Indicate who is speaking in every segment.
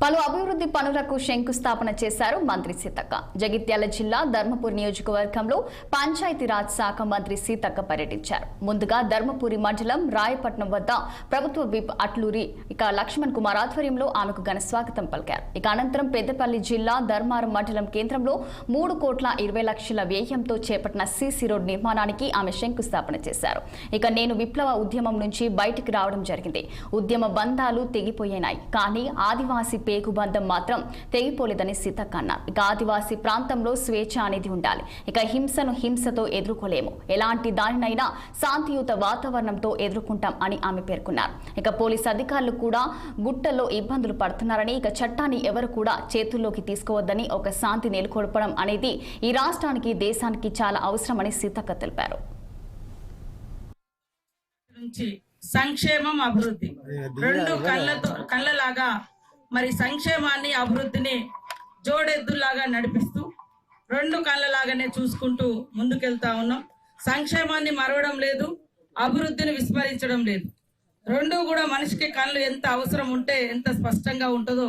Speaker 1: పలు అభివృద్ధి పనులకు శంకుస్థాపన చేశారు మంత్రి సీతక్క. జగిత్యాల జిల్లా ధర్మపురి నియోజకవర్గంలో పంచాయతీరాజ్ శాఖ మంత్రి సీతక్క పర్యటించారు. ముందుగా ధర్మపురి మండలం రాయపట్నం వద్ద ప్రభుత్వ విప్ అట్లూరి లక్ష్మణ్ కుమార్ ఆధ్వర్యంలో ఆమెకు ఘన స్వాగతం పలికారు. అనంతరం పెద్దపల్లి జిల్లా ధర్మారం మండలం కేంద్రంలో 3,20,00,000 వ్యయంతో చేపట్టిన సీసీ రోడ్ నిర్మాణానికి ఆమె శంకుస్థాపన చేశారు. నేను విప్లవ ఉద్యమం నుంచి బయటికి రావడం జరిగింది. ఉద్యమ బంధాలు తెగిపోయినాయి, కానీ ఆదివాసీ పేగుబంధం మాత్రం తెగిపోలేదని సీతక్క అన్నారు. ఆదివాసీ ప్రాంతంలో స్వేచ్ఛ అనేది ఉండాలి. హింసను హింసతో ఎదుర్కోలేము, ఎలాంటి దానినైనా శాంతియుత వాతావరణంతో ఎదుర్కొంటాం అని ఆమె పేర్కొన్నారు. పోలీస్ అధికారులు కూడా గుట్టల్లో ఇబ్బందులు పడుతున్నారని, చట్టాన్ని ఎవరు కూడా చేతుల్లోకి తీసుకోవద్దని, ఒక శాంతి నెలకొల్పడం అనేది ఈ రాష్ట్రానికి దేశానికి చాలా అవసరమని సీతక్క తెలిపారు.
Speaker 2: సంక్షేమం అభివృద్ధి రెండు కళ్ళలాగా మరి సంక్షేమాన్ని అభివృద్ధిని జోడెద్దులాగా నడిపిస్తూ రెండు కళ్ళలాగానే చూసుకుంటూ ముందుకెళ్తా ఉన్నాం. సంక్షేమాన్ని మరవడం లేదు, అభివృద్ధిని విస్మరించడం లేదు. రెండు కూడా మనిషికి కళ్ళు ఎంత అవసరం ఉంటే ఎంత స్పష్టంగా ఉంటుందో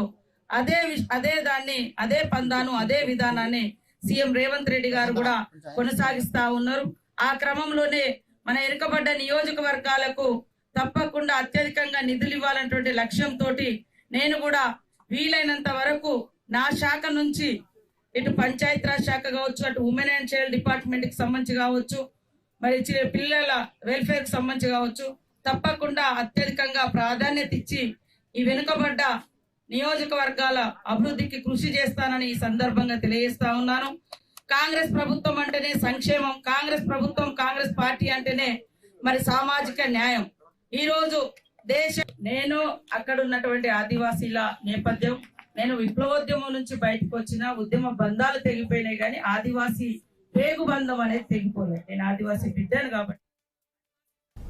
Speaker 2: అదే పందాను అదే విధానాన్ని సీఎం రేవంత్ రెడ్డి గారు కూడా కొనసాగిస్తా ఉన్నారు. ఆ క్రమంలోనే మన వెనుకబడ్డ నియోజకవర్గాలకు తప్పకుండా అత్యధికంగా నిధులు ఇవ్వాలన్నటువంటి లక్ష్యంతో నేను కూడా వీలైనంత వరకు నా శాఖ నుంచి ఇటు పంచాయతీరాజ్ శాఖ కావచ్చు, అటు ఉమెన్ అండ్ చైల్డ్ డిపార్ట్మెంట్ కి సంబంధించి కావచ్చు, మరి పిల్లల వెల్ఫేర్ కి సంబంధించి కావచ్చు, తప్పకుండా అత్యధికంగా ప్రాధాన్యత ఇచ్చి ఈ వెనుకబడ్డ నియోజకవర్గాల అభివృద్ధికి కృషి చేస్తానని ఈ సందర్భంగా తెలియజేస్తా ఉన్నాను. కాంగ్రెస్ ప్రభుత్వం అంటేనే సంక్షేమం, కాంగ్రెస్ ప్రభుత్వం కాంగ్రెస్ పార్టీ అంటేనే మరి సామాజిక న్యాయం. ఈ రోజు నేను అక్కడ ఉన్నటువంటి ఆదివాసీల నేపథ్యం, నేను విప్లవోద్యమం నుంచి బయటకు వచ్చిన ఉద్యమ బంధాలు తెగిపోయినాయి, కానీ ఆదివాసీ పేగు బంధం అనేది తెగిపోలేదు. నేను ఆదివాసీ బిడ్డను కాబట్టి